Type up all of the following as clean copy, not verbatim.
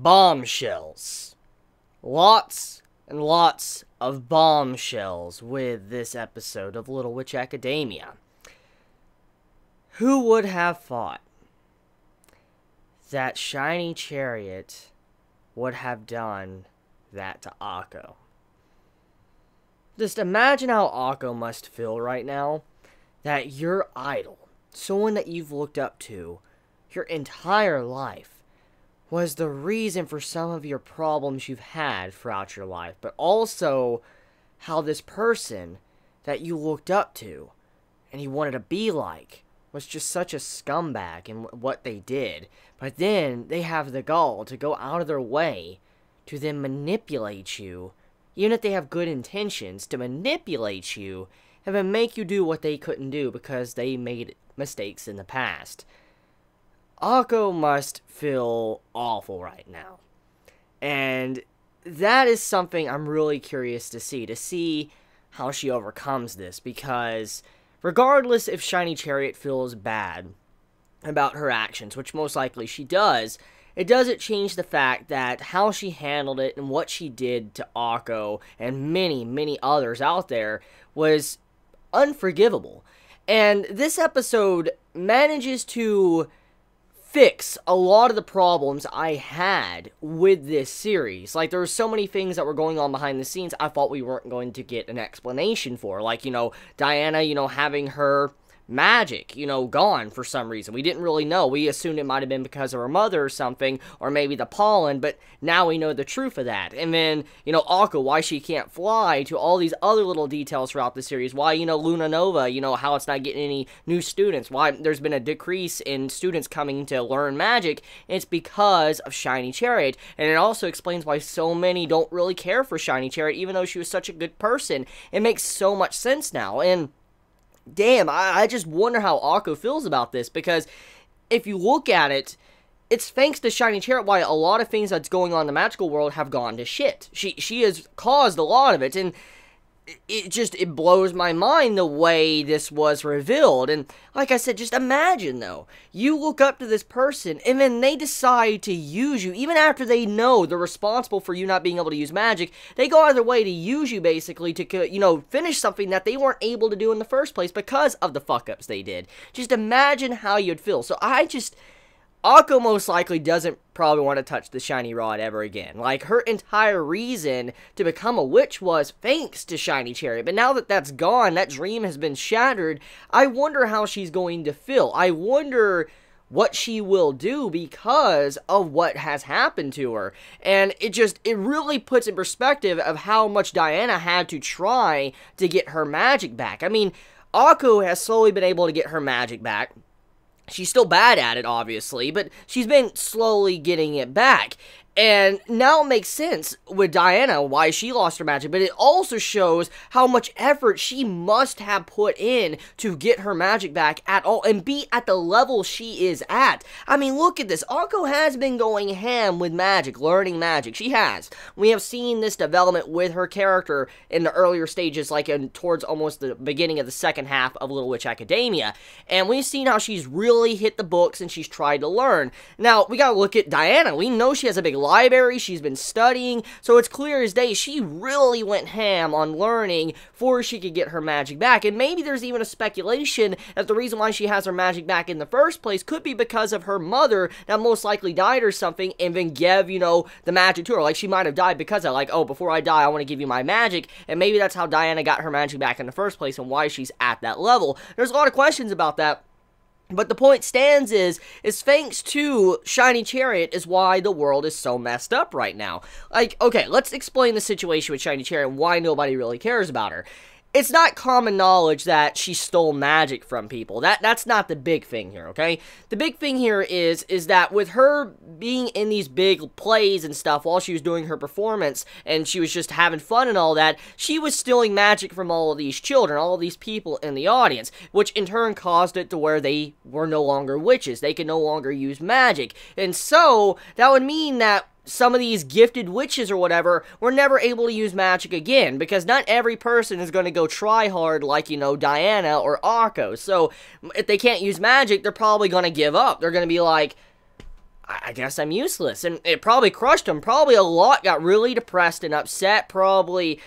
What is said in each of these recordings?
bombshells. Lots and lots of bombshells with this episode of Little Witch Academia. Who would have thought that Shiny Chariot would have done that to Akko? Just imagine how Akko must feel right now that your idol, someone that you've looked up to your entire life, was the reason for some of your problems you've had throughout your life, but also how this person that you looked up to and you wanted to be like was just such a scumbag in what they did. But then they have the gall to go out of their way to then manipulate you, even if they have good intentions, to manipulate you and then make you do what they couldn't do because they made mistakes in the past. Akko must feel awful right now. And that is something I'm really curious to see how she overcomes this, because regardless if Shiny Chariot feels bad about her actions, which most likely she does, it doesn't change the fact that how she handled it and what she did to Akko and many, many others out there was unforgivable. And this episode manages to fix a lot of the problems I had with this series. Like, there were so many things that were going on behind the scenes I thought we weren't going to get an explanation for. Like, Diana, having her magic, gone for some reason. We didn't really know. We assumed it might have been because of her mother or something, or maybe the pollen, but now we know the truth of that. And then, Akko, why she can't fly, to all these other little details throughout the series. Why, Luna Nova, how it's not getting any new students. Why there's been a decrease in students coming to learn magic. It's because of Shiny Chariot. And it also explains why so many don't really care for Shiny Chariot, even though she was such a good person. It makes so much sense now. And damn, I just wonder how Akko feels about this, because if you look at it, it's thanks to Shiny Chariot why a lot of things that's going on in the magical world have gone to shit. She has caused a lot of it, and it blows my mind the way this was revealed. And like I said, just imagine though, you look up to this person and then they decide to use you, even after they know they're responsible for you not being able to use magic. They go out of their way to use you basically to, finish something that they weren't able to do in the first place because of the fuck-ups they did. Just imagine how you'd feel. So Akko most likely doesn't probably want to touch the shiny rod ever again. Like, her entire reason to become a witch was thanks to Shiny Chariot. But now that that's gone, that dream has been shattered, I wonder how she's going to feel. I wonder what she will do because of what has happened to her. And it really puts in perspective of how much Diana had to try to get her magic back. I mean, Akko has slowly been able to get her magic back. She's still bad at it, obviously, but she's been slowly getting it back. And now it makes sense with Diana why she lost her magic, but it also shows how much effort she must have put in to get her magic back at all and be at the level she is at. I mean, look at this. Akko has been going ham with magic, learning magic. She has. We have seen this development with her character in the earlier stages, like towards almost the beginning of the second half of Little Witch Academia. And we've seen how she's really hit the books and she's tried to learn. Now, we gotta look at Diana. We know she has a big library, she's been studying, so it's clear as day she really went ham on learning before she could get her magic back. And maybe there's even a speculation that the reason why she has her magic back in the first place could be because of her mother that most likely died or something and then gave, the magic to her. Like, she might have died because of, like, oh, before I die, I want to give you my magic, and maybe that's how Diana got her magic back in the first place and why she's at that level. There's a lot of questions about that. But the point stands is thanks to Shiny Chariot is why the world is so messed up right now. Like, okay, let's explain the situation with Shiny Chariot and why nobody really cares about her. It's not common knowledge that she stole magic from people. That's not the big thing here, okay? The big thing here is that with her being in these big plays and stuff while she was doing her performance, and she was just having fun and all that, she was stealing magic from all of these children, all of these people in the audience, which in turn caused it to where they were no longer witches. They could no longer use magic. And so, that would mean that some of these gifted witches or whatever were never able to use magic again, because not every person is going to go try hard like, Diana or Akko. So, if they can't use magic, they're probably going to give up. They're going to be like, I guess I'm useless. And it probably crushed him. Probably a lot got really depressed and upset. Probably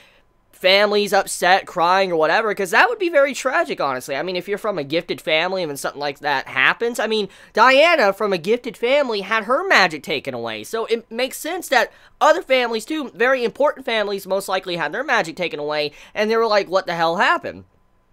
families upset, crying or whatever, because that would be very tragic, honestly. I mean, if you're from a gifted family and something like that happens, I mean, Diana from a gifted family had her magic taken away, so it makes sense that other families too, very important families, most likely had their magic taken away, and they were like, what the hell happened?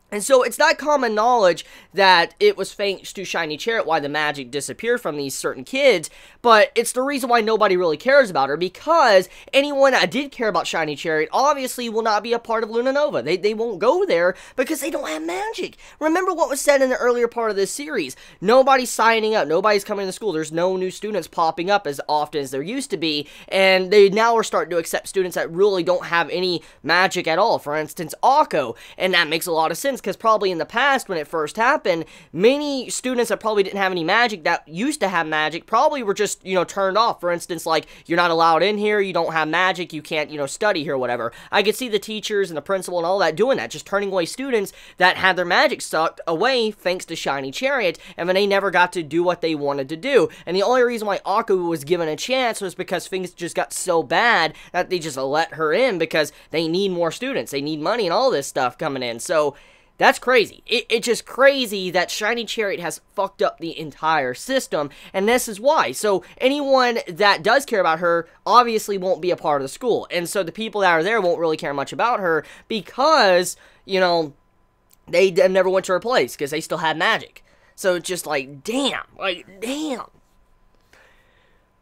And so it's not common knowledge that it was thanks to Shiny Chariot why the magic disappeared from these certain kids, but it's the reason why nobody really cares about her, because anyone that did care about Shiny Chariot obviously will not be a part of Luna Nova. They won't go there because they don't have magic. Remember what was said in the earlier part of this series. Nobody's signing up. Nobody's coming to school. There's no new students popping up as often as there used to be, and they now are starting to accept students that really don't have any magic at all. For instance, Akko, and that makes a lot of sense, because probably in the past when it first happened, many students that probably didn't have any magic that used to have magic probably were just, turned off. For instance, like, you're not allowed in here, you don't have magic, you can't, study here, whatever. I could see the teachers and the principal and all that doing that, just turning away students that had their magic sucked away thanks to Shiny Chariot, and then they never got to do what they wanted to do. And the only reason why Akko was given a chance was because things just got so bad that they just let her in, because they need more students, they need money and all this stuff coming in. So that's crazy. It's just crazy that Shiny Chariot has fucked up the entire system, and this is why. So anyone that does care about her obviously won't be a part of the school, and so the people that are there won't really care much about her because, they never went to her place because they still had magic. So it's just like, damn.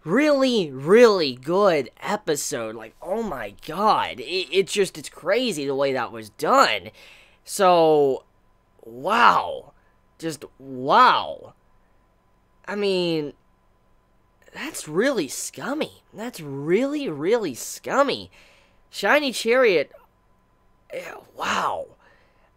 Really, really good episode. Like, oh my god. It's crazy the way that was done. So, wow. Just, wow. I mean, that's really scummy. That's really, really scummy. Shiny Chariot, wow.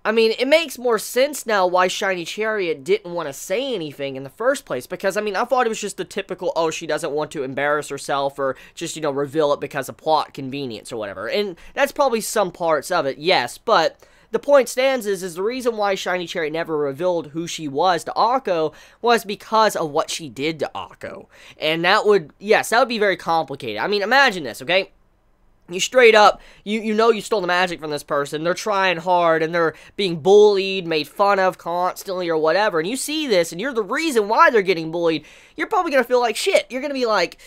I mean, it makes more sense now why Shiny Chariot didn't want to say anything in the first place, because, I mean, I thought it was just the typical, oh, she doesn't want to embarrass herself, or just, reveal it because of plot convenience or whatever, and that's probably some parts of it, yes, but the point stands is the reason why Shiny Chariot never revealed who she was to Akko was because of what she did to Akko, and that would be very complicated. I mean, imagine this, okay? You straight up, you know you stole the magic from this person, they're trying hard, and they're being bullied, made fun of constantly, or whatever, and you see this, and you're the reason why they're getting bullied, you're probably gonna feel like shit. You're gonna be like,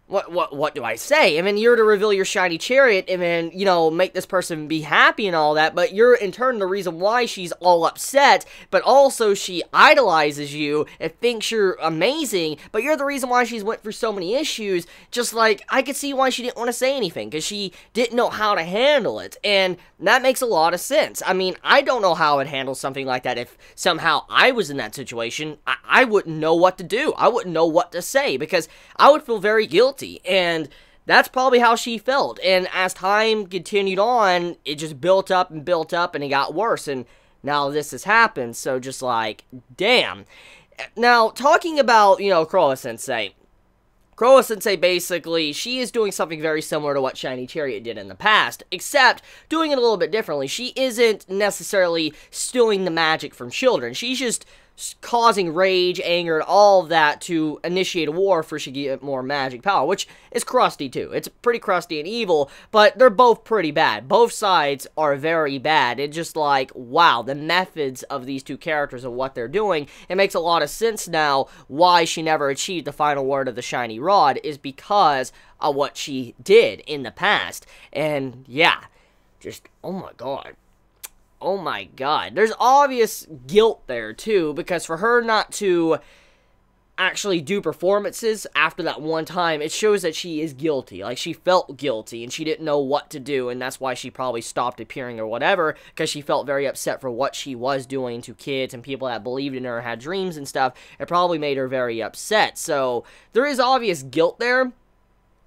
what do I say? I mean, you're to reveal your Shiny Chariot and then, make this person be happy and all that, but you're in turn the reason why she's all upset, but also she idolizes you and thinks you're amazing, but you're the reason why she's went through so many issues. Just like, I could see why she didn't want to say anything, because she didn't know how to handle it, and that makes a lot of sense. I mean, I don't know how I'd handle something like that if somehow I was in that situation. I wouldn't know what to do. I wouldn't know what to say, because I would feel very guilty. And that's probably how she felt. And as time continued on, it just built up and built up, and it got worse. And now this has happened. So just like, damn. Now, talking about, Croa Sensei. Croa Sensei, basically, she is doing something very similar to what Shiny Chariot did in the past, except doing it a little bit differently. She isn't necessarily stealing the magic from children. She's just causing rage, anger, and all of that to initiate a war for she get more magic power, which is crusty too. It's pretty crusty and evil, but they're both pretty bad. Both sides are very bad. It's just like, wow, the methods of these two characters and what they're doing, it makes a lot of sense now why she never achieved the final word of the Shiny Rod, is because of what she did in the past. And yeah, just, oh my god. Oh my god. There's obvious guilt there, too, because for her not to actually do performances after that one time, it shows that she is guilty. Like, she felt guilty, and she didn't know what to do, and that's why she probably stopped appearing or whatever, because she felt very upset for what she was doing to kids and people that believed in her, had dreams and stuff. It probably made her very upset. So, there is obvious guilt there,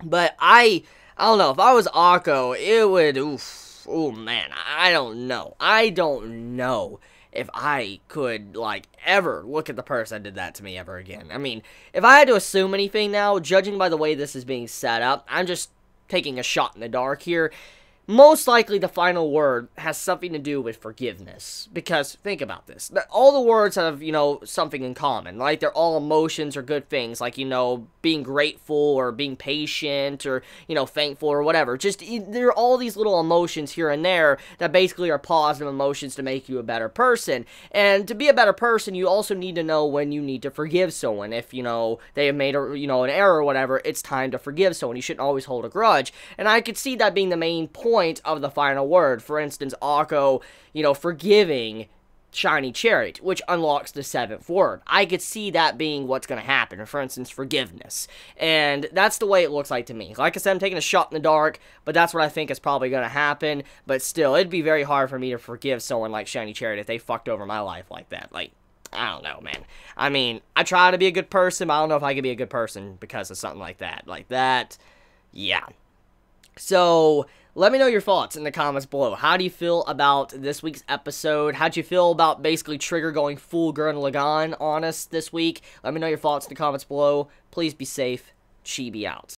but I don't know. If I was Akko, it would, oof. Oh man, I don't know. I don't know if I could, like, ever look at the person that did that to me ever again. I mean, if I had to assume anything now, judging by the way this is being set up, I'm just taking a shot in the dark here. most likely the final word has something to do with forgiveness. Because, think about this. All the words have, something in common. Like, they're all emotions or good things. Like, being grateful or being patient or, thankful or whatever. Just, there are all these little emotions here and there that basically are positive emotions to make you a better person. And to be a better person, you also need to know when you need to forgive someone. If, they have made, an error or whatever, it's time to forgive someone. You shouldn't always hold a grudge. And I could see that being the main point of the final word. For instance, Akko, forgiving Shiny Chariot, which unlocks the 7th word. I could see that being what's going to happen. For instance, forgiveness. And that's the way it looks like to me. Like I said, I'm taking a shot in the dark, but that's what I think is probably going to happen. But still, it'd be very hard for me to forgive someone like Shiny Chariot if they fucked over my life like that. Like, I don't know, man. I mean, I try to be a good person, but I don't know if I could be a good person because of something like that. Like that, yeah. So, let me know your thoughts in the comments below. How do you feel about this week's episode? How'd you feel about basically Trigger going full Gurren Lagann on us this week? Let me know your thoughts in the comments below. Please be safe. Chibi out.